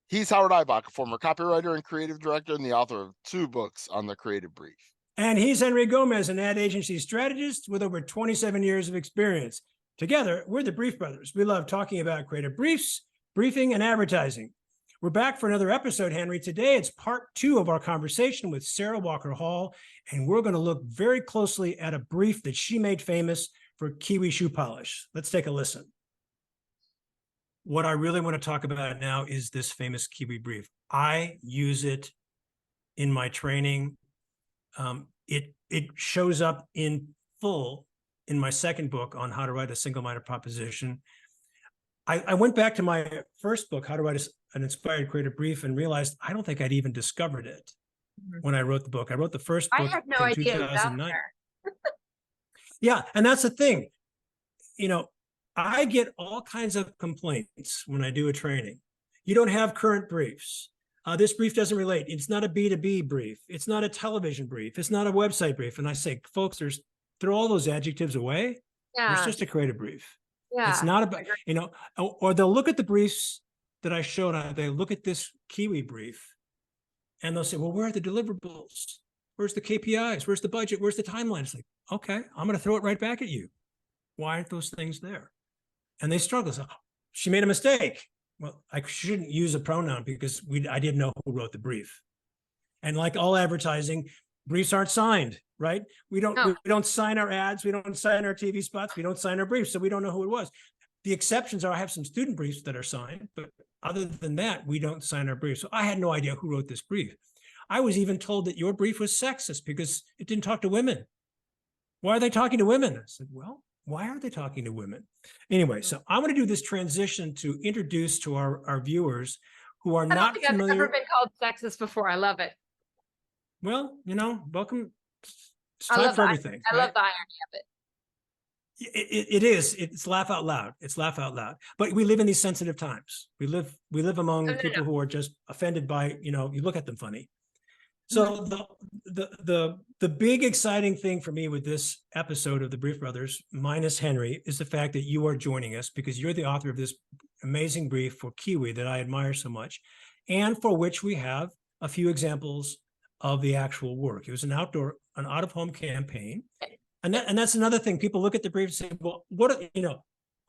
He's Howard Eibach, a former copywriter and creative director and the author of 2 books on the creative brief. And he's Henry Gomez, an ad agency strategist with over 27 years of experience. Together, we're the Brief Brothers. We love talking about creative briefs, briefing, and advertising. We're back for another episode, Henry. Today, it's part 2 of our conversation with Sarah Walker Hall, and we're going to look very closely at a brief that she made famous for Kiwi shoe polish. Let's take a listen. What I really want to talk about now is this famous Kiwi brief. I use it in my training. It shows up in full in my second book on how to write a single-minded proposition. I went back to my first book, How to Write an Inspired Creative Brief, and realized I don't think I'd even discovered it when I wrote the book. I wrote the first book in 2009. Yeah, and that's the thing. You know, I get all kinds of complaints when I do a training. You don't have current briefs. This brief doesn't relate. It's not a B2B brief. It's not a television brief. It's not a website brief. And I say, folks, throw all those adjectives away. Yeah. It's just a creative brief. Yeah. It's not about, or they'll look at the briefs that I showed. They look at this Kiwi brief and they'll say, well, where are the deliverables? Where's the KPIs? Where's the budget? Where's the timeline? It's like, okay, I'm going to throw it right back at you. Why aren't those things there? And they struggle. So, she made a mistake. Well, I shouldn't use a pronoun because I didn't know who wrote the brief. And like all advertising, briefs aren't signed, right? We don't sign our ads. We don't sign our TV spots. We don't sign our briefs. So we don't know who it was. The exceptions are I have some student briefs that are signed, but other than that, we don't sign our briefs. So I had no idea who wrote this brief. I was even told that your brief was sexist because it didn't talk to women. Why are they talking to women? I said, well, why aren't they talking to women? Anyway, so I'm going to do this transition to introduce to our viewers who are not familiar. I've never been called sexist before. I love it. Well, welcome. It's time for everything. I love the irony of it. It is. It's laugh out loud. It's laugh out loud. But we live in these sensitive times. We live among people who are just offended by, you look at them funny. So the big exciting thing for me with this episode of the Brief Brothers, minus Henry, is the fact that you are joining us because you're the author of this amazing brief for Kiwi that I admire so much, and for which we have a few examples of the actual work. It was an out-of-home campaign, and that's another thing. People look at the brief and say, "Well,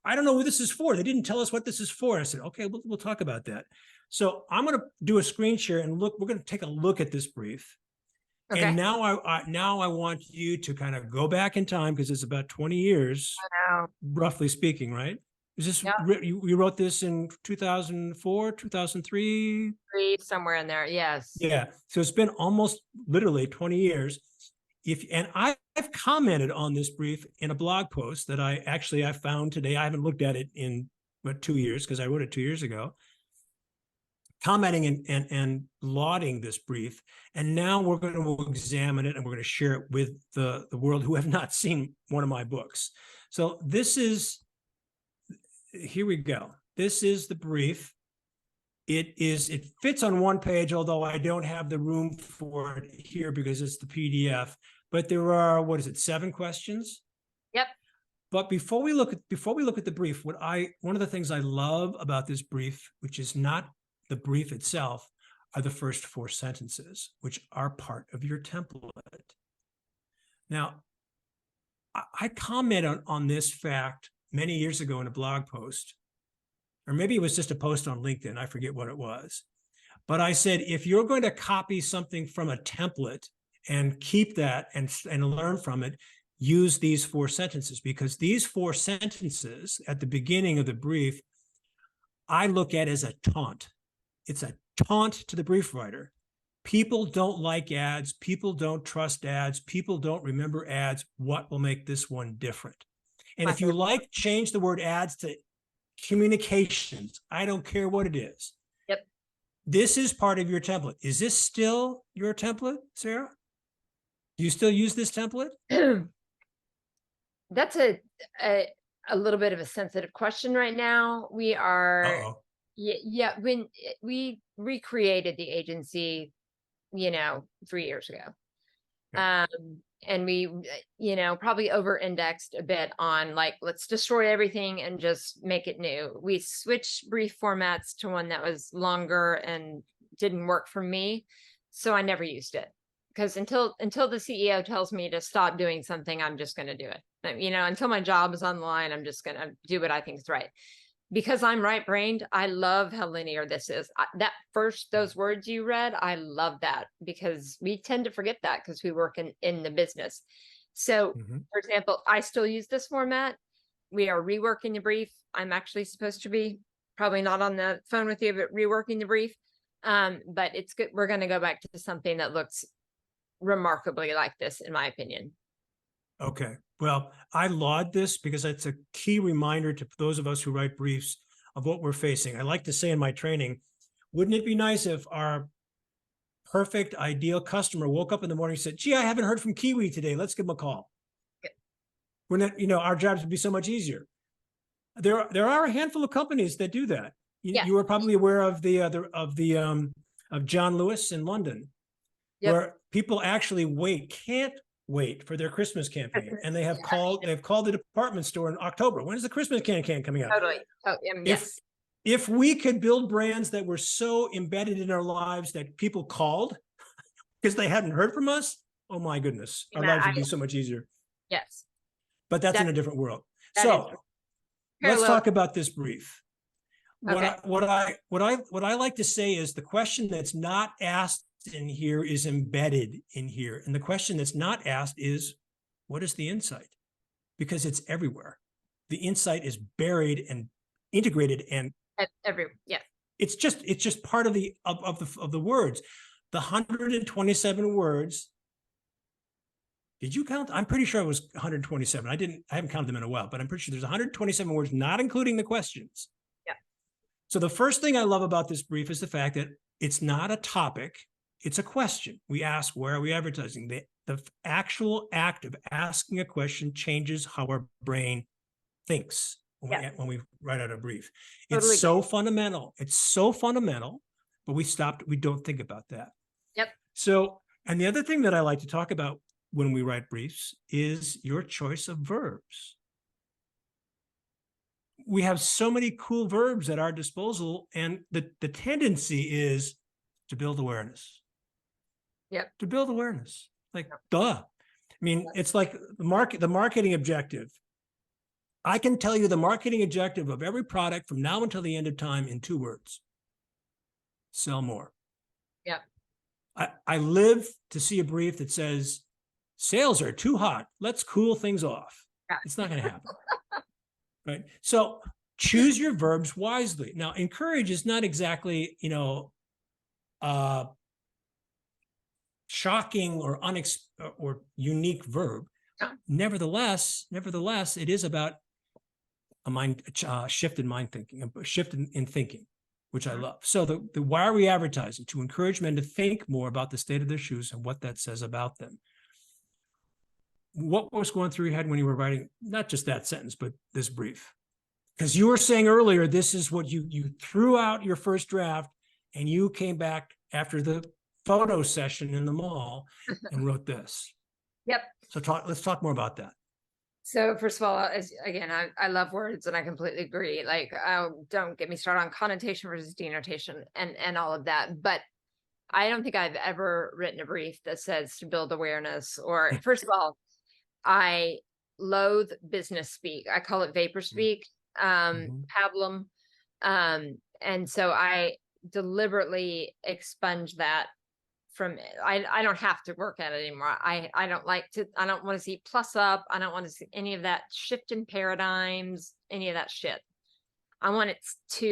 I don't know who this is for. They didn't tell us what this is for." I said, "Okay, we'll talk about that." So I'm going to do a screen share and we're going to take a look at this brief. Okay. And now I want you to kind of go back in time because it's about 20 years, roughly speaking, right? Is this, you wrote this in 2004, 2003? Somewhere in there, yes. Yeah, so it's been almost literally 20 years. And I've commented on this brief in a blog post that I found today. I haven't looked at it in 2 years because I wrote it 2 years ago. Commenting and lauding this brief. And now we're going to examine it and we're going to share it with the world who have not seen one of my books. So here we go. This is the brief. It fits on one page, although I don't have the room for it here because it's the PDF. But there are, 7 questions? Yep. But before we look at the brief, one of the things I love about this brief, which is not the brief itself, are the first 4 sentences, which are part of your template. Now, I commented on this fact many years ago in a blog post, or maybe it was just a post on LinkedIn. I forget what it was. But I said, if you're going to copy something from a template and keep that and learn from it, use these 4 sentences, because these 4 sentences at the beginning of the brief, I look at as a taunt. It's a taunt to the brief writer. People don't like ads. People don't trust ads. People don't remember ads. What will make this one different? And if you change the word ads to communications. I don't care what it is. Yep. This is part of your template. Is this still your template, Sarah? Do you still use this template? That's a little bit of a sensitive question right now. We are, when we recreated the agency, 3 years ago. and we, probably over-indexed a bit on like, let's destroy everything and just make it new. We switched brief formats to one that was longer and didn't work for me, so I never used it. Because until the CEO tells me to stop doing something, I'm just going to do it. Until my job is on the line, I'm just going to do what I think is right. Because I'm right-brained, I love how linear this is. Those words you read, I love that, because we tend to forget that because we work in the business. So, for example, I still use this format. We are reworking the brief. I'm actually supposed to be probably not on the phone with you, but reworking the brief. But it's good. We're going to go back to something that looks remarkably like this, in my opinion. Okay. Well, I laud this because it's a key reminder to those of us who write briefs of what we're facing. I like to say in my training, wouldn't it be nice if our perfect, ideal customer woke up in the morning and said, gee, I haven't heard from Kiwi today. Let's give them a call. We're not, our jobs would be so much easier. There are a handful of companies that do that. You are probably aware of of John Lewis in London, where people actually can't wait for their Christmas campaign, and they've called the department store in October. When is the Christmas campaign coming out? Totally. Yes. If we could build brands that were so embedded in our lives that people called because they hadn't heard from us, oh my goodness, our lives would be so much easier. Yes. But that's in a different world. So let's talk about this brief. What I like to say is the question that's not asked in here is embedded in here. And the question that's not asked is, what is the insight? Because it's everywhere. The insight is buried and integrated and everywhere. Yeah. It's just part of the words. The 127 words. Did you count? I'm pretty sure it was 127. I haven't counted them in a while, but I'm pretty sure there's 127 words, not including the questions. Yeah. So the first thing I love about this brief is the fact that it's not a topic. It's a question. We ask, where are we advertising? The actual act of asking a question changes how our brain thinks when we write out a brief. Totally. It's so fundamental. It's so fundamental, but we don't think about that. Yep. So, and the other thing that I like to talk about when we write briefs is your choice of verbs. We have so many cool verbs at our disposal, and the tendency is to build awareness. Yep. To build awareness. Like, duh. I mean, it's like the marketing objective. I can tell you the marketing objective of every product from now until the end of time in 2 words. Sell more. Yep. I live to see a brief that says, sales are too hot. Let's cool things off. Yeah. It's not going to happen. Right? So choose your verbs wisely. Now, encourage is not exactly, shocking or unique verb. Nevertheless, it is about a shift in mind thinking, a shift in thinking, which I love. So the why are we advertising? To encourage men to think more about the state of their shoes and what that says about them. What was going through your head when you were writing not just that sentence, but this brief? Because you were saying earlier, this is what you threw out your first draft, and you came back after the photo session in the mall and wrote this. Yep. So let's talk more about that. So first of all, again, I love words, and I completely agree. Like, don't get me started on connotation versus denotation and all of that. But I don't think I've ever written a brief that says to build awareness, or first of all, I loathe business speak. I call it vapor speak, pablum. And so I deliberately expunge that from it. I don't have to work at it anymore. I don't want to see plus up. I don't want to see any of that shift in paradigms, any of that shit. I want it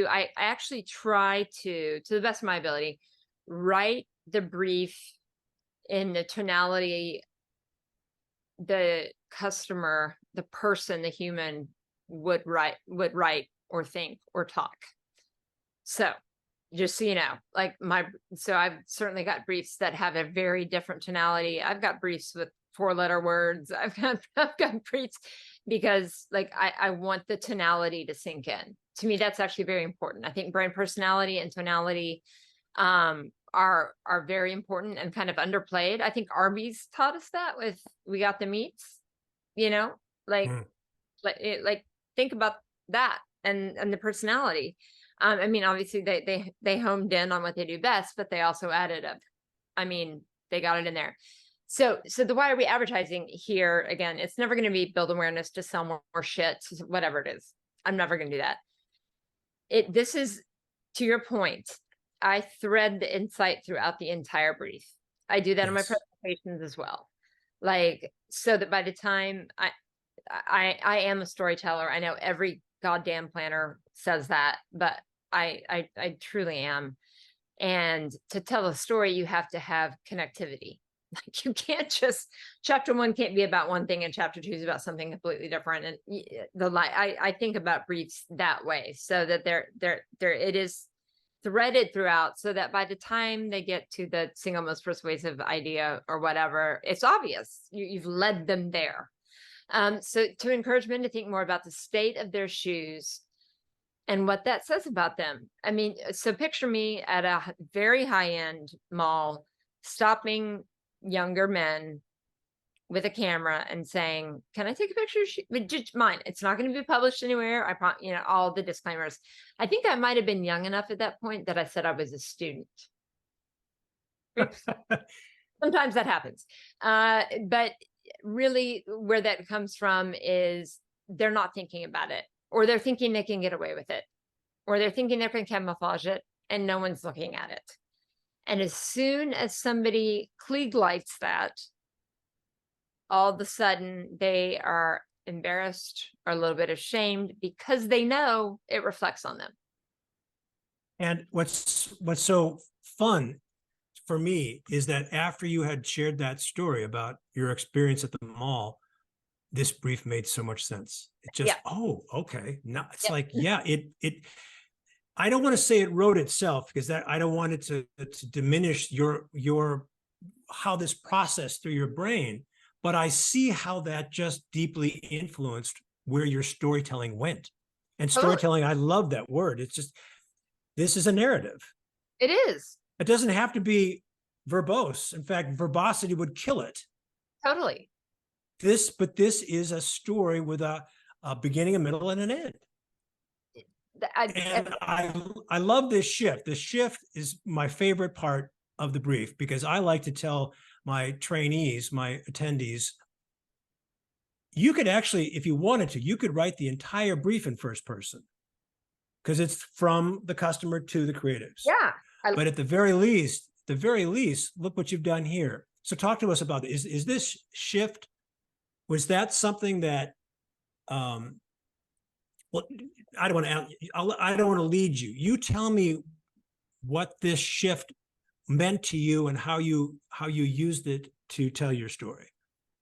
I actually try to the best of my ability, write the brief in the tonality the customer, the person, the human would write or think or talk. So just so you know, I've certainly got briefs that have a very different tonality. I've got briefs with 4-letter words. I've got briefs because I want the tonality to sink in. To me, that's actually very important. I think brand personality and tonality are very important and kind of underplayed. I think Arby's taught us that with We Got the Meats, you know, like Mm. like think about that and the personality. I mean, obviously they homed in on what they do best, but they also added a, I mean, they got it in there. So the why are we advertising here again? It's never going to be build awareness to sell more shit, whatever it is. I'm never going to do that. This is, to your point, I thread the insight throughout the entire brief. I do that in my Yes. presentations as well. Like, so that by the time I am a storyteller. I know every goddamn planner says that, but I truly am. And to tell a story, you have to have connectivity. Like you can't just, chapter 1 can't be about one thing and chapter 2 is about something completely different. And I think about briefs that way, so that it is threaded throughout, so that by the time they get to the single most persuasive idea or whatever, it's obvious you've led them there. So to encourage men to think more about the state of their shoes and what that says about them. I mean, so picture me at a very high-end mall, stopping younger men with a camera and saying, "Can I take a picture of your just mine? It's not going to be published anywhere. I promise." You know, all the disclaimers. I think I might have been young enough at that point that I said I was a student. Oops. Sometimes that happens, but really, where that comes from is they're not thinking about it, or they're thinking they can get away with it, or they're thinking they can camouflage it, and no one's looking at it. And as soon as somebody Klieg lights that, all of a sudden they are embarrassed or a little bit ashamed because they know it reflects on them. And what's so fun for me is that after you had shared that story about your experience at the mall, this brief made so much sense. It just, Yeah. oh, okay. Now it's Yeah. like, yeah, I don't want to say it wrote itself, because that I don't want it to diminish your how this processed through your brain, but I see how that just deeply influenced where your storytelling went. And Totally. storytelling, I love that word. It's just, this is a narrative. It is. It doesn't have to be verbose. In fact, verbosity would kill it. Totally. But this is a story with a beginning, a middle, and an end. And I love this shift. The shift is my favorite part of the brief, because I like to tell my trainees, my attendees, you could actually, if you wanted to, you could write the entire brief in first person, because it's from the customer to the creatives. Yeah. But at the very least, look what you've done here. So talk to us about it. Is this shift, was that something that, well, I don't want to lead you. You tell me what this shift meant to you and how you used it to tell your story.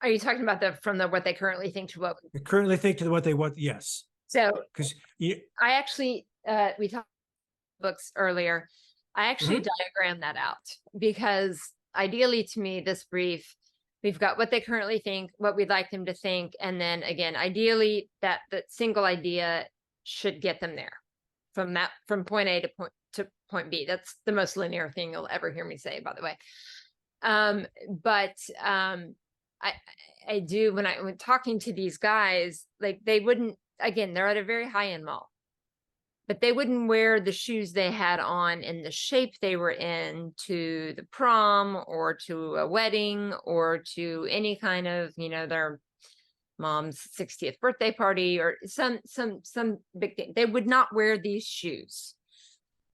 Are you talking about from what they currently think to what? You currently think to what they want? Yes. So because I actually, we talked books earlier. I actually diagrammed that out, because ideally to me, this brief, we've got what they currently think, what we'd like them to think. And then again, ideally that single idea should get them there from point A to point B. That's the most linear thing you'll ever hear me say, by the way. I do, when talking to these guys, like they wouldn't, again, they're at a very high-end mall, but they wouldn't wear the shoes they had on in the shape they were in to the prom or to a wedding or to any kind of, their mom's 60th birthday party or some big thing. They would not wear these shoes.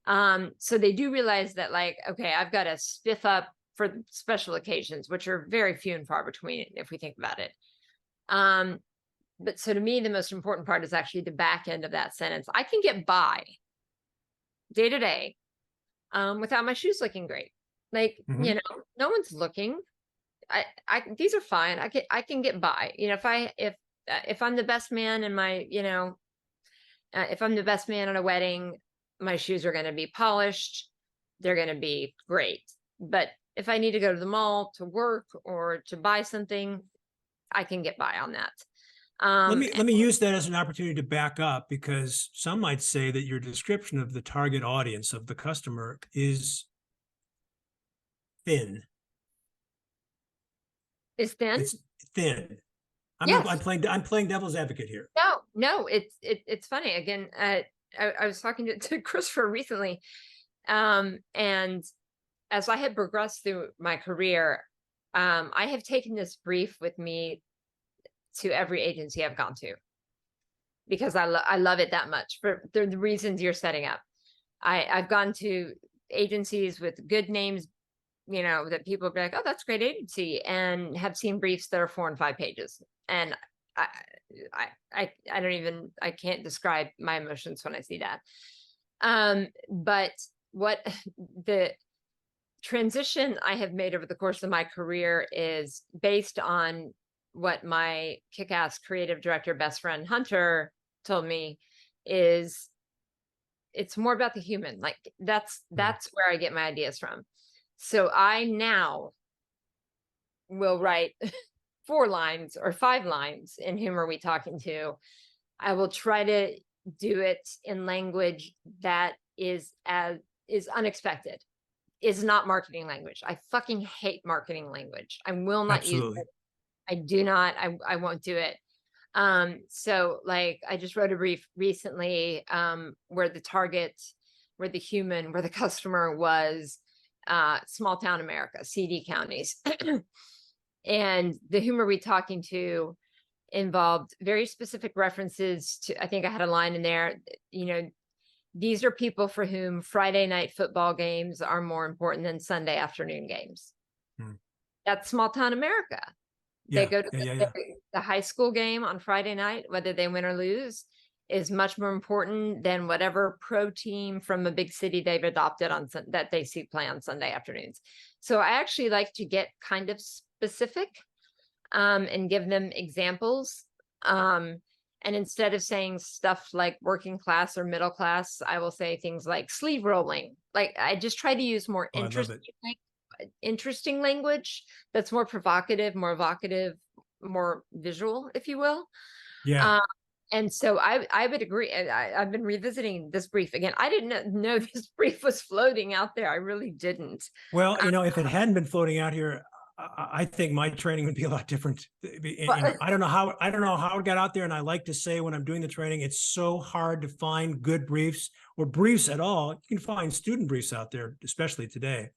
So they do realize that, like, okay, I've got to spiff up for special occasions, which are very few and far between if we think about it. But so to me, the most important part is actually the back end of that sentence. I can get by day to day without my shoes looking great. Like, no one's looking. These are fine. I can get by. If I'm the best man in my, if I'm the best man at a wedding, my shoes are going to be polished. They're going to be great. But if I need to go to the mall to work or to buy something, I can get by on that. Let me use that as an opportunity to back up, because some might say that your description of the target audience of the customer is thin. Is thin? It's thin. Yes. I'm playing devil's advocate here. No, it's funny. Again, I was talking to Christopher recently. And as I had progressed through my career, I have taken this brief with me to every agency I've gone to, because I love it that much for the reasons you're setting up. I've gone to agencies with good names, you know, that people be like, oh, that's a great agency, and have seen briefs that are 4 and 5 pages. And I don't even, I can't describe my emotions when I see that. But what the transition I have made over the course of my career is based on what my kick-ass creative director best friend Hunter told me, is it's more about the human. Like that's where I get my ideas from. So I now will write 4 lines or 5 lines in Whom Are We Talking To. I will try to do it in language that is unexpected, is not marketing language. I fucking hate marketing language. I will not use it. I do not, I won't do it. So like I just wrote a brief recently where the target, where the human, where the customer was small town America, CD counties. And the Whom Are We Talking To involved very specific references to, I think I had a line in there, you know, these are people for whom Friday night football games are more important than Sunday afternoon games. That's small town America. They go to the high school game on Friday night, whether they win or lose, is much more important than whatever pro team from a big city they've adopted on that they see play on Sunday afternoons. So I actually like to get kind of specific and give them examples. And instead of saying stuff like working class or middle class, I will say things like sleeve rolling. Like I just try to use more interesting language that's more provocative, more evocative, more visual, if you will. Yeah. And so I would agree. I've been revisiting this brief again. I didn't know this brief was floating out there. I really didn't. Well, you know, if it hadn't been floating out here, I think my training would be a lot different. You know, I don't know how it got out there. And I like to say when I'm doing the training, it's so hard to find good briefs or briefs at all. You can find student briefs out there, especially today.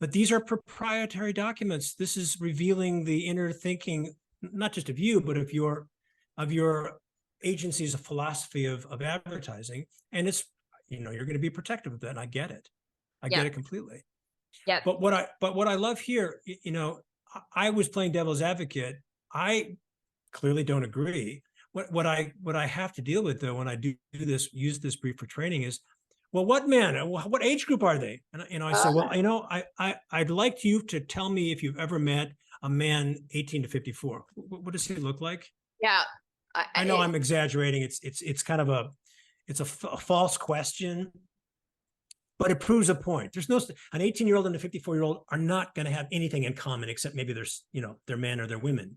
But these are proprietary documents. This is revealing the inner thinking, not just of you, but of your agency's philosophy of advertising. And it's, you know, you're going to be protective of that. And I get it. I get it completely. Yeah. But what I love here, you know, I was playing devil's advocate. I clearly don't agree. What I have to deal with though, when I use this brief for training is, well, what age group are they? And you know, I say, well, you know, I'd like you to tell me if you've ever met a man 18 to 54. What does he look like? Yeah. I know I'm exaggerating. It's kind of a false question, but it proves a point. There's no, an 18-year-old and a 54-year-old are not going to have anything in common except maybe there's, you know, they're men or they're women.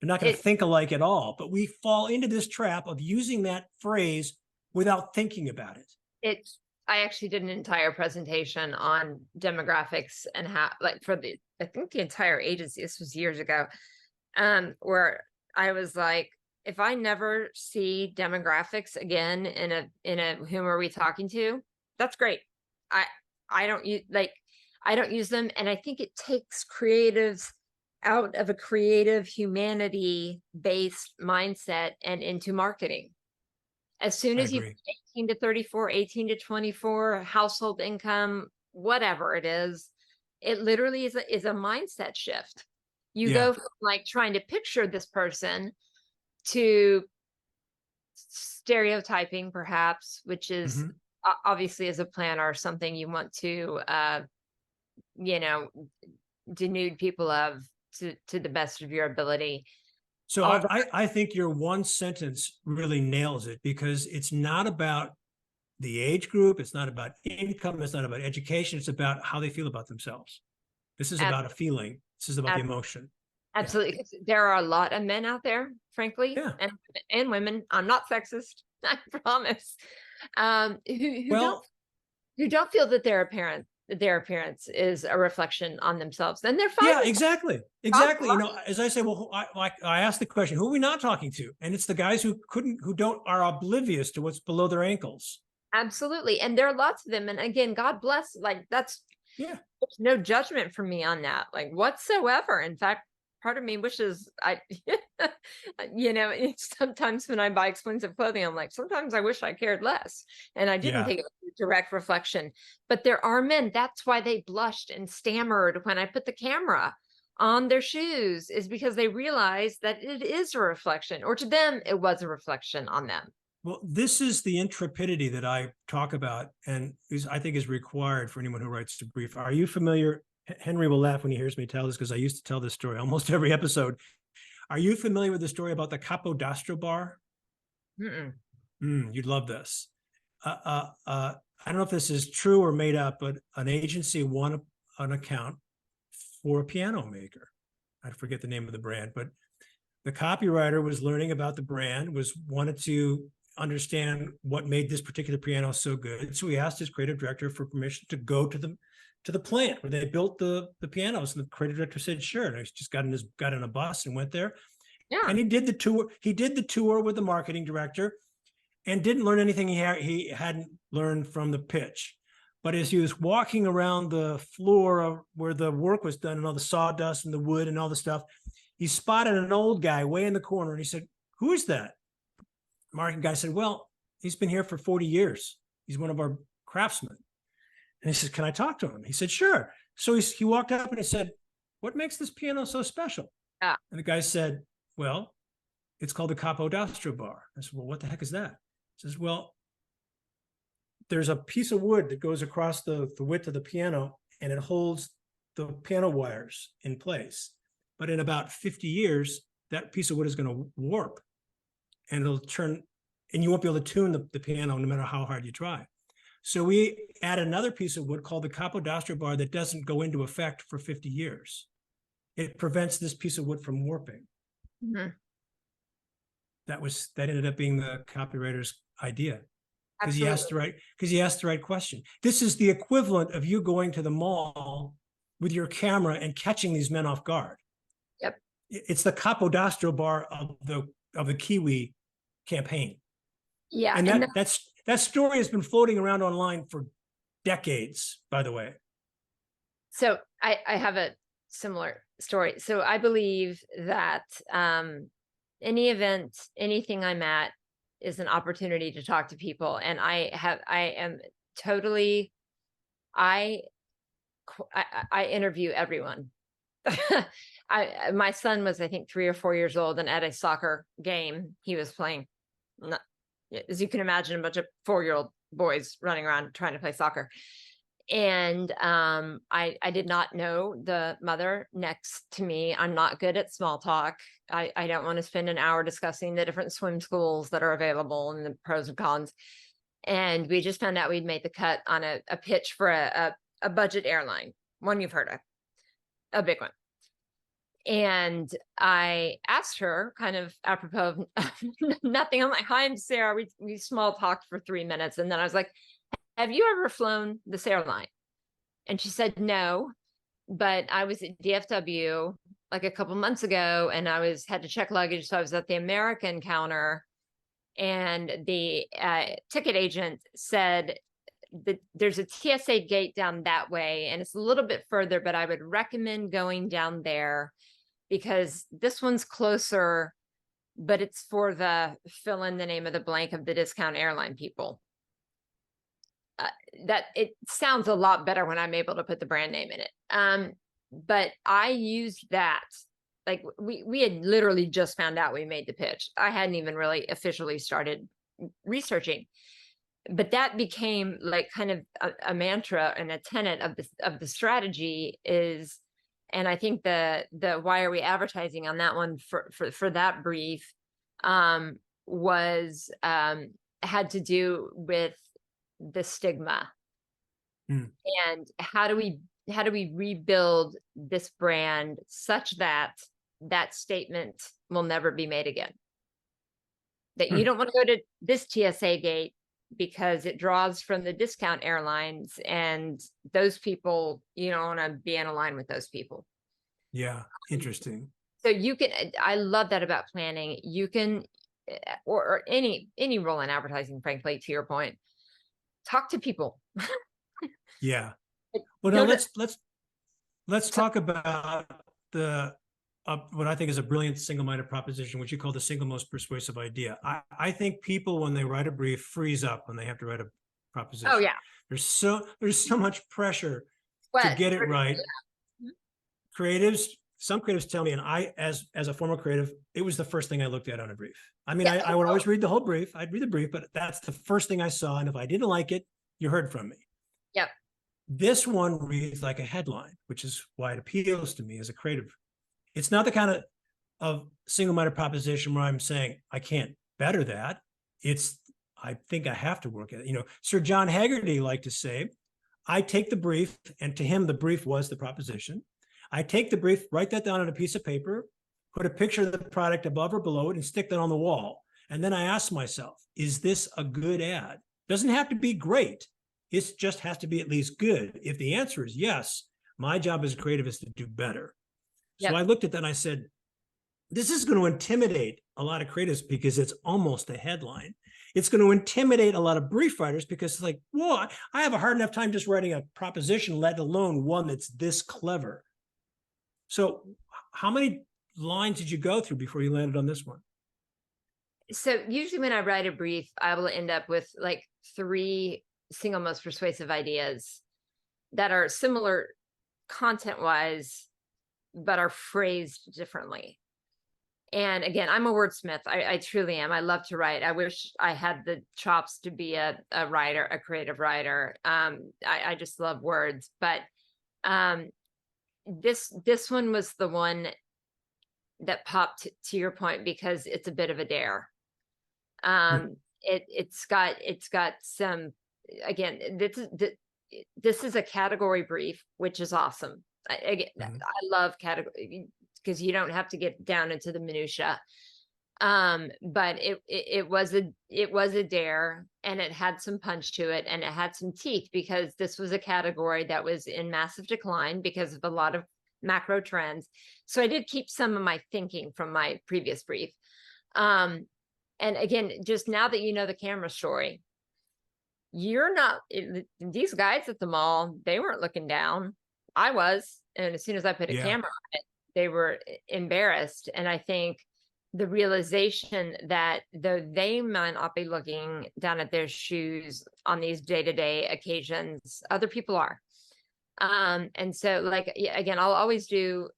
They're not going to think alike at all, but we fall into this trap of using that phrase without thinking about it. I actually did an entire presentation on demographics and how, like I think the entire agency, this was years ago, where I was like, if I never see demographics again in a Whom Are We Talking To, that's great. I don't use them. And I think it takes creatives out of a creative humanity based mindset and into marketing. As soon as you 18 to 34, 18 to 24, household income, whatever it is, it literally is a mindset shift. You go from like trying to picture this person to stereotyping, perhaps, which is obviously as a planner something you want to, you know, denude people of to the best of your ability. So I think your one sentence really nails it, because it's not about the age group. It's not about income. It's not about education. It's about how they feel about themselves. This is about a feeling. This is about the emotion. Absolutely. Yeah. There are a lot of men out there, frankly, and women. I'm not sexist, I promise. Who don't feel that they're a parent their appearance is a reflection on themselves, and they're fine Yeah, with exactly. God Exactly. You bless. know, as I say, well, I asked the question, who are we not talking to? And it's the guys who are oblivious to what's below their ankles. Absolutely. And there are lots of them. And again, God bless, like Yeah. there's no judgment from me on that, like whatsoever. In fact, part of me wishes sometimes when I buy expensive clothing, I'm like, sometimes I wish I cared less. And I didn't Yeah. think it was a direct reflection. But there are men, that's why they blushed and stammered when I put the camera on their shoes, is because they realized that it is a reflection, or to them, it was a reflection on them. Well, this is the intrepidity that I talk about and I think is required for anyone who writes a brief. Are you familiar? Henry will laugh when he hears me tell this because I used to tell this story almost every episode. Are you familiar with the story about the Capodastro bar? Mm-mm. You'd love this. I don't know if this is true or made up, but an agency won an account for a piano maker. I forget the name of the brand, but the copywriter was learning about the brand, wanted to understand what made this particular piano so good. So he asked his creative director for permission to go to the plant where they built the pianos. And the creative director said, sure. And he just got in a bus and went there. Yeah. And he did the tour. He did the tour with the marketing director and didn't learn anything he hadn't learned from the pitch. But as he was walking around the floor where the work was done and all the sawdust and the wood and all the stuff, he spotted an old guy way in the corner and he said, who is that? The marketing guy said, well, he's been here for 40 years. He's one of our craftsmen. And he said, can I talk to him? He said, sure. So he walked up and he said, what makes this piano so special? Yeah. And the guy said, well, it's called the Capodastro bar. I said, well, what the heck is that? He says, well, there's a piece of wood that goes across the width of the piano and it holds the piano wires in place. But in about 50 years, that piece of wood is going to warp and it'll turn, and you won't be able to tune the piano no matter how hard you try. So we added another piece of wood called the Capodastro bar that doesn't go into effect for 50 years. It prevents this piece of wood from warping. Mm-hmm. That ended up being the copywriter's idea. Because he asked the right question. This is the equivalent of you going to the mall with your camera and catching these men off guard. Yep. It's the Capodastro bar of the Kiwi campaign. Yeah. And that story has been floating around online for decades, by the way. So I have a similar story. So I believe that any event, anything I'm at, is an opportunity to talk to people. And I interview everyone. My son was, I think, 3 or 4 years old, and at a soccer game, he was playing, as you can imagine, a bunch of 4-year-old boys running around trying to play soccer. And I did not know the mother next to me. I'm not good at small talk. I don't want to spend an hour discussing the different swim schools that are available and the pros and cons. And we just found out we'd made the cut on a pitch for a budget airline, one you've heard of, a big one. And I asked her, kind of apropos of nothing. I'm like, hi, I'm Sarah. We small talked for 3 minutes. And then I was like, have you ever flown this airline? And she said, no, but I was at DFW like a couple months ago and had to check luggage. So I was at the American counter and the ticket agent said that there's a TSA gate down that way. And it's a little bit further, but I would recommend going down there because this one's closer, but it's for the fill in the name of the blank of the discount airline people. That it sounds a lot better when I'm able to put the brand name in it. But I used that, like we had literally just found out we made the pitch. I hadn't even really officially started researching, but that became like kind of a mantra and a tenet of the strategy is, and I think the why are we advertising on that one for that brief was had to do with the stigma. And how do we rebuild this brand such that that statement will never be made again, that you don't want to go to this TSA gate because it draws from the discount airlines, and those people, you don't want to be in a line with those people. Yeah, interesting. So you can, I love that about planning. You can, or any role in advertising, frankly, to your point, talk to people. Yeah. Well, now let's talk about the what I think is a brilliant single-minded proposition, which you call the single most persuasive idea. I think people, when they write a brief, freeze up when they have to write a proposition. Oh yeah, There's so much pressure to What? get it right. Yeah. Creatives, some creatives tell me, and I, as a former creative, it was the first thing I looked at on a brief. I mean, Yeah. I would always read the whole brief. I'd read the brief, but that's the first thing I saw. And if I didn't like it, you heard from me. Yep. This one reads like a headline, which is why it appeals to me as a creative. It's not the kind of single-minded proposition where I'm saying I can't better that. It's, I think I have to work at it. You know, Sir John Haggerty liked to say, I take the brief, and to him, the brief was the proposition. I take the brief, write that down on a piece of paper, put a picture of the product above or below it, and stick that on the wall. And then I ask myself, is this a good ad? Doesn't have to be great. It just has to be at least good. If the answer is yes, my job as a creative is to do better. So Yep. I looked at that and I said, this is going to intimidate a lot of creatives because it's almost a headline. It's going to intimidate a lot of brief writers because it's like, whoa, I have a hard enough time just writing a proposition, let alone one that's this clever. So how many lines did you go through before you landed on this one? So usually when I write a brief, I will end up with like 3 single most persuasive ideas that are similar content wise, but are phrased differently. And again, I'm a wordsmith. I truly am. I love to write. I wish I had the chops to be a writer, a creative writer. I just love words. But this one was the one that popped to your point because it's a bit of a dare. It's got some, again, this is a category brief, which is awesome. I love category because you don't have to get down into the minutia. But it was a dare, and it had some punch to it, and it had some teeth because this was a category that was in massive decline because of a lot of macro trends. So I did keep some of my thinking from my previous brief. And again, just now that you know the camera story, you're not, these guys at the mall, they weren't looking down. I was. And as soon as I put a camera on it, they were embarrassed. And I think the realization that though they might not be looking down at their shoes on these day-to-day occasions, other people are. And so, like, again, I'll always do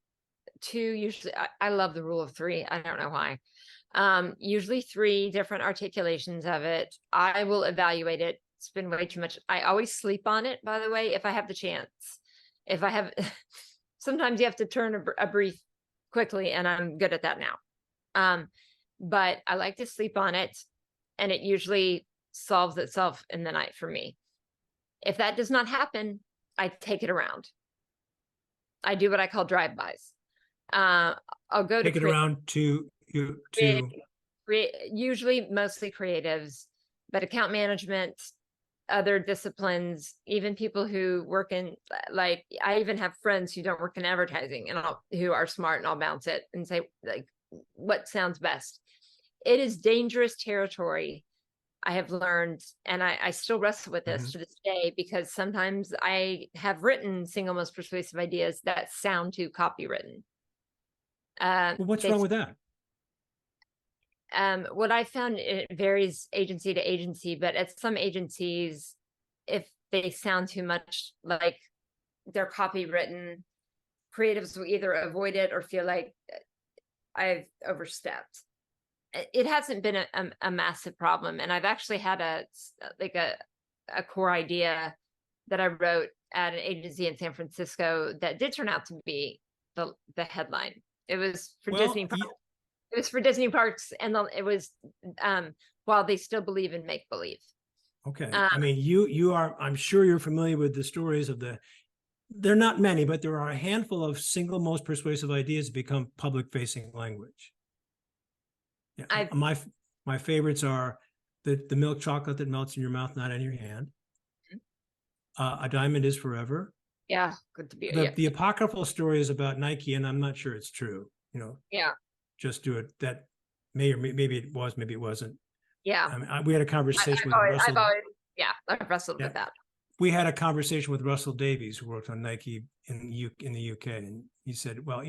2, usually. I love the rule of 3. I don't know why. Usually 3 different articulations of it. I will evaluate it. It's been way too much. I always sleep on it, by the way, if I have the chance. If I have, sometimes you have to turn a brief quickly, and I'm good at that now. But I like to sleep on it, and it usually solves itself in the night for me. If that does not happen, I take it around. I do what I call drive-bys. I'll go take to it around to you to usually mostly creatives, but account management, other disciplines, even people who work in, like, I even have friends who don't work in advertising and who are smart, and I'll bounce it and say, like, what sounds best. It is dangerous territory, I have learned, and I still wrestle with this to this day, because sometimes I have written single most persuasive ideas that sound too copywritten. well, what's wrong with that? What I found, it varies agency to agency, but at some agencies, if they sound too much like they're copywritten, creatives will either avoid it or feel like I've overstepped. It hasn't been a massive problem, and I've actually had a core idea that I wrote at an agency in San Francisco that did turn out to be the headline. It was for Disney. It was for Disney parks, and it was while they still believe in make believe. Okay, I mean, you are. I'm sure you're familiar with the stories of They're not many, but there are a handful of single most persuasive ideas to become public facing language. Yeah, my favorites are the milk chocolate that melts in your mouth, not in your hand. A diamond is forever. Yeah, good to be. The apocryphal story is about Nike, and I'm not sure it's true. Yeah. Just do it. That maybe it was, maybe it wasn't. Yeah. I mean, we had a conversation with Russell. I've wrestled with that. We had a conversation with Russell Davies, who worked on Nike in the UK, and he said, "Well,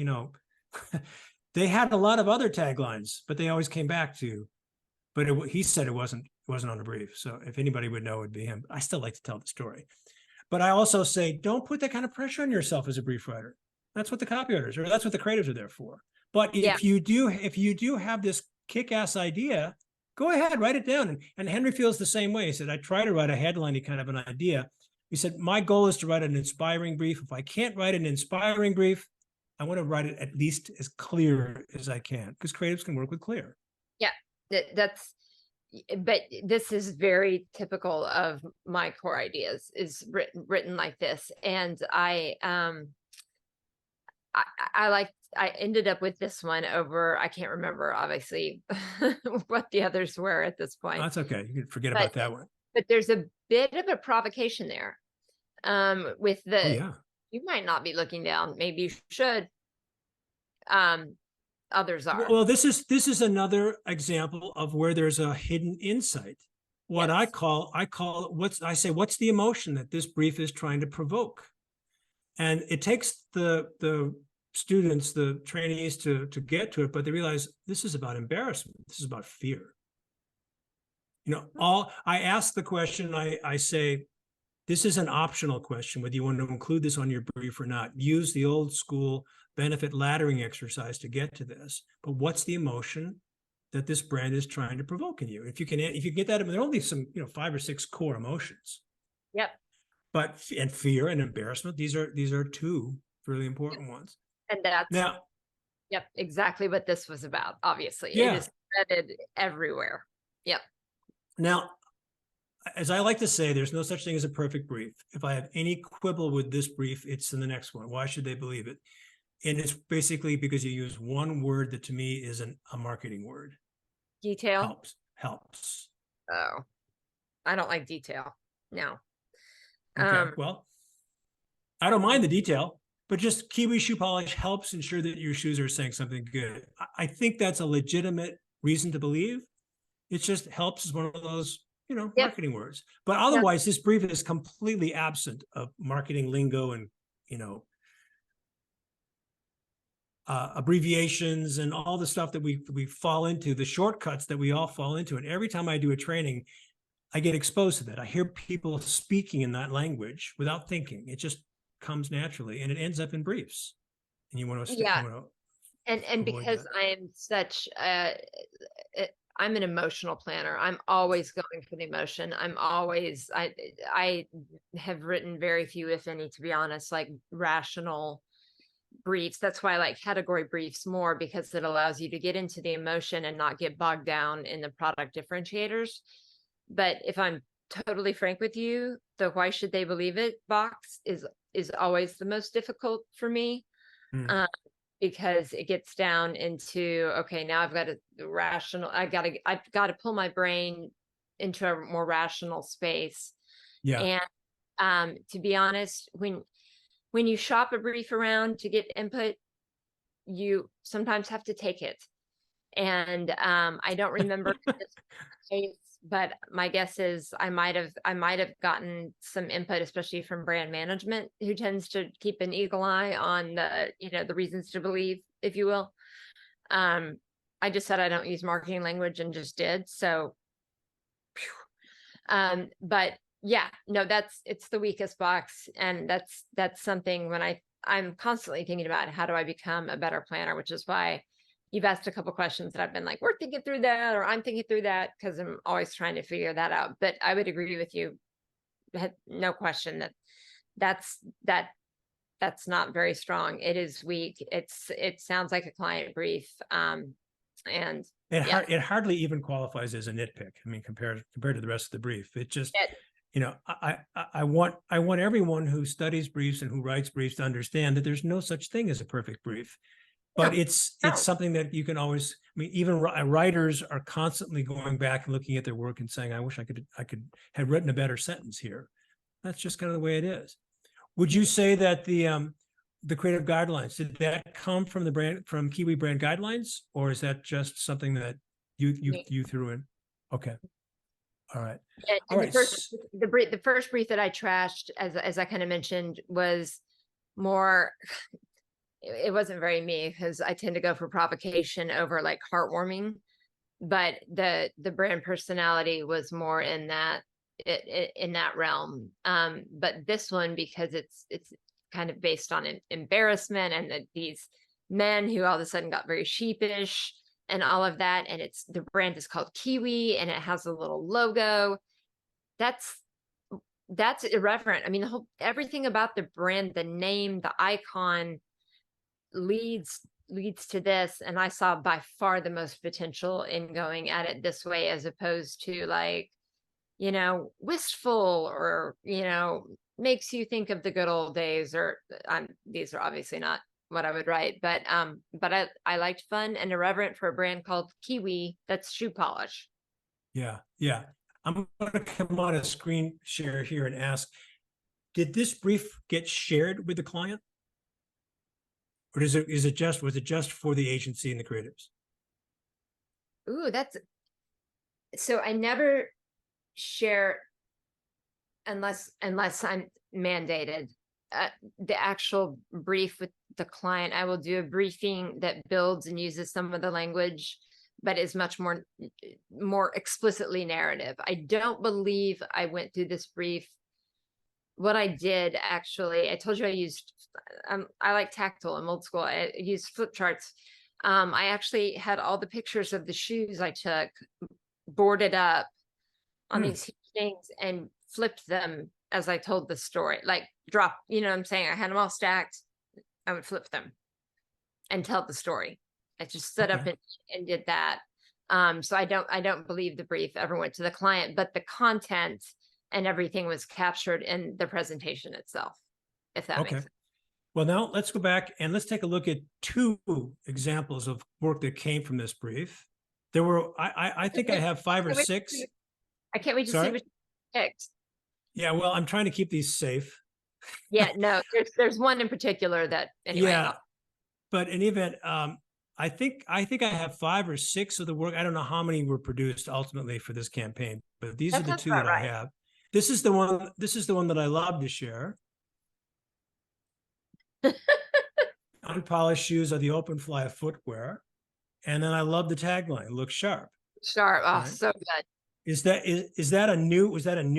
they had a lot of other taglines, but they always came back to." But he said it wasn't on the brief. So if anybody would know, it'd be him. I still like to tell the story, but I also say, don't put that kind of pressure on yourself as a brief writer. That's what the copywriters, or that's what the creatives are there for. But if you do have this kick-ass idea, go ahead, write it down. And Henry feels the same way. He said, I try to write a headline kind of an idea. He said, my goal is to write an inspiring brief. If I can't write an inspiring brief, I want to write it at least as clear as I can, because creatives can work with clear. Yeah, but this is very typical of my core ideas, is written like this. And I ended up with this one over, I can't remember obviously what the others were at this point. That's okay. You can forget about that one. But there's a bit of a provocation there. With the, you might not be looking down, maybe you should. Others are. Well, this is another example of where there's a hidden insight. What I call what's the emotion that this brief is trying to provoke? And it takes the students, the trainees to get to it, but they realize this is about embarrassment. This is about fear. I ask the question, I say, this is an optional question, whether you want to include this on your brief or not. Use the old school benefit laddering exercise to get to this. But what's the emotion that this brand is trying to provoke in you? If you can get that, there are only some 5 or 6 core emotions. Yep. And fear and embarrassment, these are 2 really important ones. And that's now, yep, exactly what this was about. Obviously, it is threaded everywhere. Yep. Now, as I like to say, there's no such thing as a perfect brief. If I have any quibble with this brief, it's in the next one. Why should they believe it? And it's basically because you use one word that to me is a marketing word. Detail. Helps. Oh, I don't like detail. No. Okay. Well, I don't mind the detail, but just Kiwi shoe polish helps ensure that your shoes are saying something good. I think that's a legitimate reason to believe. It just helps as one of those, marketing words. But otherwise, this brief is completely absent of marketing lingo and, abbreviations and all the stuff that we fall into, the shortcuts that we all fall into. And every time I do a training, I get exposed to that. I hear people speaking in that language without thinking. It just comes naturally, and it ends up in briefs. And you want to, and because I am such I'm an emotional planner. I'm always going for the emotion. I have written very few, if any, to be honest, like rational briefs. That's why I like category briefs more, because it allows you to get into the emotion and not get bogged down in the product differentiators. But if I'm totally frank with you, the why should they believe it box is always the most difficult for me. Because it gets down into, okay, now I've got I've got to pull my brain into a more rational space. Yeah. And to be honest, when you shop a brief around to get input, you sometimes have to take it. And I don't remember this case, but my guess is I might have gotten some input, especially from brand management, who tends to keep an eagle eye on the reasons to believe, if you will. I just said I don't use marketing language and just did. So, but yeah, no, it's the weakest box. And that's something when I'm constantly thinking about how do I become a better planner, which is why you've asked a couple questions that I've been like, we're thinking through that, or I'm thinking through that, because I'm always trying to figure that out. But I would agree with you, no question, that's not very strong. It is weak. It sounds like a client brief. And it hardly even qualifies as a nitpick. I mean, compared to the rest of the brief, it just, I want everyone who studies briefs and who writes briefs to understand that there's no such thing as a perfect brief. but No, it's no. something that you can always, I mean, even writers are constantly going back and looking at their work and saying, I wish I could have written a better sentence here. That's just kind of the way it is. Would you say that the creative guidelines, did that come from the brand, from Kiwi brand guidelines, or is that just something that you threw in? Okay. All right. And, All and right. the first brief that I trashed, as I kind of mentioned, was more. It wasn't very me, because I tend to go for provocation over like heartwarming, but the brand personality was more in that in that realm. But this one, because it's kind of based on embarrassment and these men who all of a sudden got very sheepish and all of that, and the brand is called Kiwi and it has a little logo. That's irreverent. I mean, everything about the brand, the name, the icon leads to this, and I saw by far the most potential in going at it this way, as opposed to like, wistful, or makes you think of the good old days, or these are obviously not what I would write, but I liked fun and irreverent for a brand called Kiwi that's shoe polish. Yeah. I'm going to come on a screen share here and ask, did this brief get shared with the client? Or was it just for the agency and the creatives? Ooh, so I never share unless I'm mandated. The actual brief with the client, I will do a briefing that builds and uses some of the language, but is much more explicitly narrative. I don't believe I went through this brief. What I did, actually, I told you I used, I like tactile. I'm old school. I used flip charts. I actually had all the pictures of the shoes I took boarded up on these huge things and flipped them as I told the story, like drop, what I'm saying? I had them all stacked. I would flip them and tell the story. I just set up and did that. So I don't believe the brief ever went to the client, but the content and everything was captured in the presentation itself, if that makes sense. Well, now let's go back and let's take a look at two examples of work that came from this brief. There were, I think I have 5 or 6. I can't wait to see what you picked. Yeah, well, I'm trying to keep these safe. Yeah, no, there's one in particular that, anyway. Yeah, but in any event, I think I have 5 or 6 of the work. I don't know how many were produced ultimately for this campaign, but these are the 2 that I have. This is the one that I love to share. Unpolished shoes are the open fly of footwear. And then I love the tagline, look sharp. Sharp. Oh, so good. Was that a new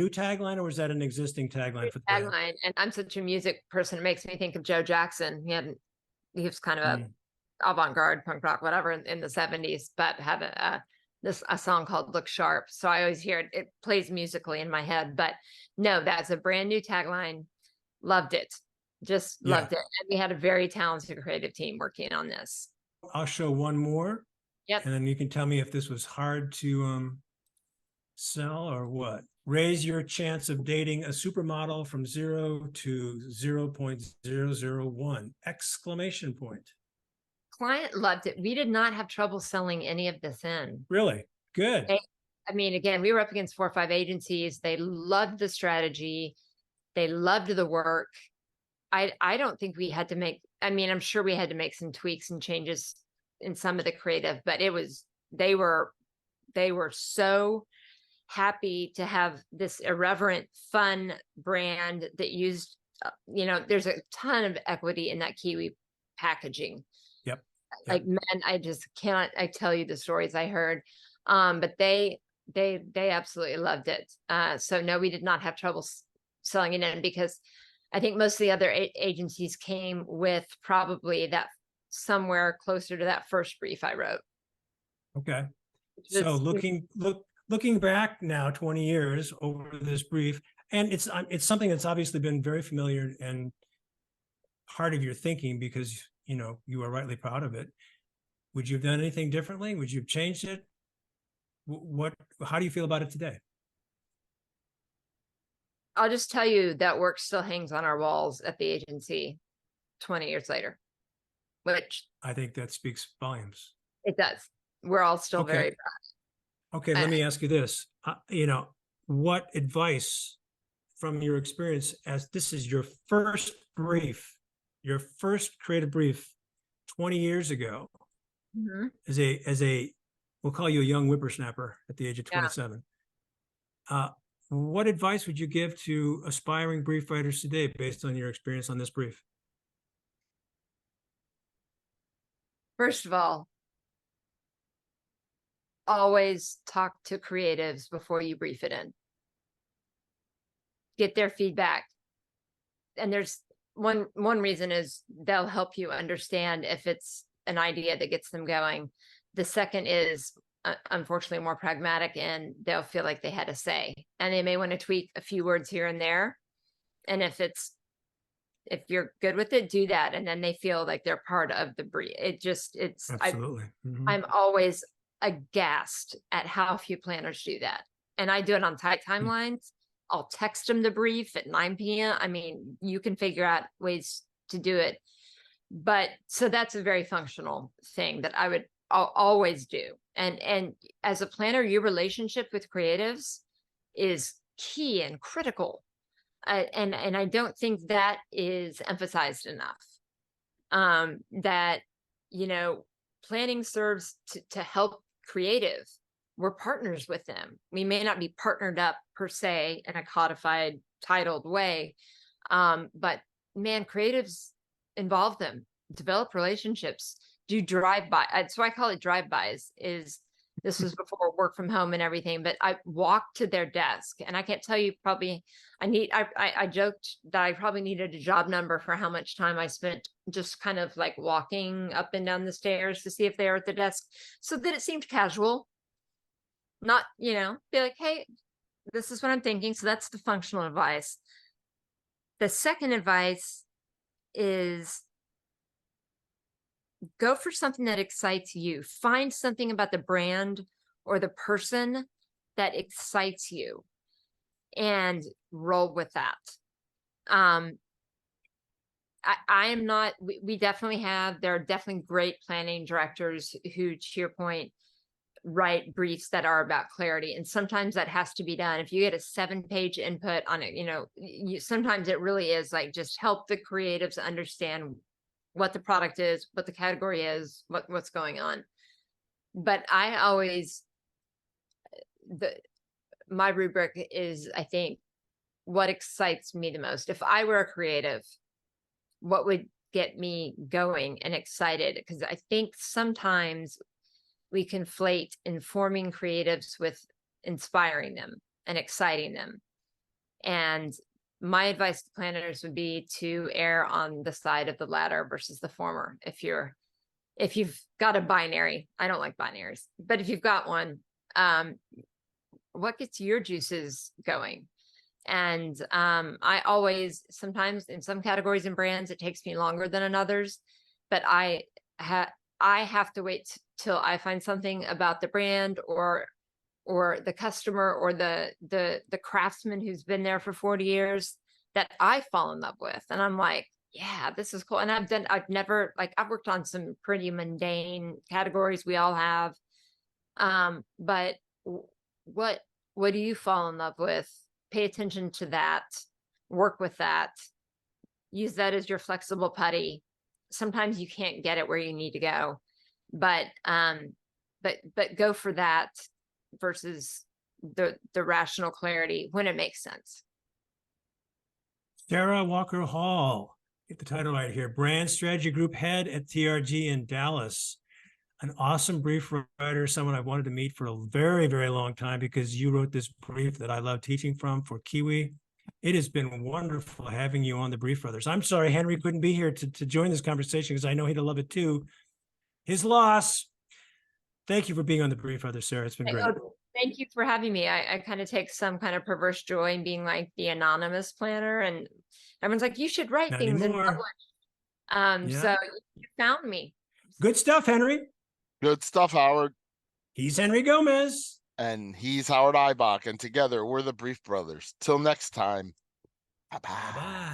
tagline, or was that an existing tagline for the brand? Tagline. And I'm such a music person. It makes me think of Joe Jackson. He was kind of a avant-garde punk rock, whatever, in the 70s, but had a song called Look Sharp. So I always hear it. It plays musically in my head, but no, that's a brand new tagline. Loved it. Just loved it. And we had a very talented creative team working on this. I'll show one more. Yep. And then you can tell me if this was hard to sell or what. Raise your chance of dating a supermodel from 0 to 0.001! Exclamation point. Client loved it. We did not have trouble selling any of this in. Really? Good. I mean, again, we were up against 4 or 5 agencies. They loved the strategy. They loved the work. I don't think we had to make, I mean, I'm sure we had to make some tweaks and changes in some of the creative, but they were so happy to have this irreverent, fun brand that used, there's a ton of equity in that Kiwi packaging. Yep. Like, man, I just cannot, I tell you the stories I heard. But they absolutely loved it. So no, we did not have trouble selling it in, because I think most of the other agencies came with probably that somewhere closer to that first brief I wrote. Okay. So looking back now 20 years over this brief, and it's something that's obviously been very familiar and part of your thinking, because you are rightly proud of it. Would you have done anything differently? Would you have changed it? How do you feel about it today? I'll just tell you that work still hangs on our walls at the agency 20 years later. which I think that speaks volumes. it does. We're all still Okay. very Okay, proud. let me ask you this. What advice from your experience, as this is your first brief, your first creative brief 20 years ago, Mhm. as a we'll call you a young whippersnapper at the age of Yeah. 27. What advice would you give to aspiring brief writers today based on your experience on this brief? First of all, always talk to creatives before you brief it in. Get their feedback. And there's one reason is they'll help you understand if it's an idea that gets them going. The second is unfortunately more pragmatic, and they'll feel like they had a say, and they may want to tweak a few words here and there. And if you're good with it, do that, and then they feel like they're part of the brief. Absolutely. I'm always aghast at how few planners do that. And I do it on tight timelines. I'll text them the brief at 9 p.m. I mean, you can figure out ways to do it. But so that's a very functional thing that I'll always do. And as a planner, your relationship with creatives is key and critical. And I don't think that is emphasized enough. That, planning serves to help creative. We're partners with them. We may not be partnered up per se in a codified, titled way. But man, creatives involve them, develop relationships, do drive-by. That's why I call it drive-bys. This was before work from home and everything, but I walked to their desk, and I can't tell you, probably I joked that I probably needed a job number for how much time I spent just kind of like walking up and down the stairs to see if they were at the desk, so that it seemed casual. Not, be like, hey, this is what I'm thinking. So that's the functional advice. The second advice is go for something that excites you. Find something about the brand or the person that excites you and roll with that. I am not, we definitely there are definitely great planning directors who, to your point, write briefs that are about clarity. And sometimes that has to be done. If you get a 7-page input on it, sometimes it really is like, just help the creatives understand what the product is, what the category is, what's going on. But I always, my rubric is, I think, what excites me the most. If I were a creative, what would get me going and excited? Because I think sometimes we conflate informing creatives with inspiring them and exciting them. And my advice to planners would be to err on the side of the latter versus the former. If you've got a binary, I don't like binaries, but if you've got one, what gets your juices going? And I always, sometimes in some categories and brands, it takes me longer than in others, but I have to wait till I find something about the brand or the customer or the craftsman who's been there for 40 years that I fall in love with. And I'm like, yeah, this is cool. And I've worked on some pretty mundane categories. We all have. But what do you fall in love with? Pay attention to that, work with that, use that as your flexible putty. Sometimes you can't get it where you need to go, but go for that versus the rational clarity when it makes sense. Sarah Walker Hall, get the title right here, Brand Strategy Group Head at TRG in Dallas. An awesome brief writer, someone I've wanted to meet for a very, very long time because you wrote this brief that I love teaching from for Kiwi. It has been wonderful having you on the Brief Brothers. I'm sorry Henry couldn't be here to join this conversation because I know he'd love it too. His loss. Thank you for being on the Brief Brothers, Sarah. It's been great. Thank you for having me. I kind of take some kind of perverse joy in being like the anonymous planner, and everyone's like, you should write Not things anymore. in public. So you found me. Good stuff, Henry. Good stuff, Howard. He's Henry Gomez. And he's Howard Eibach. And together, we're the Brief Brothers. Till next time. Bye-bye. Bye-bye.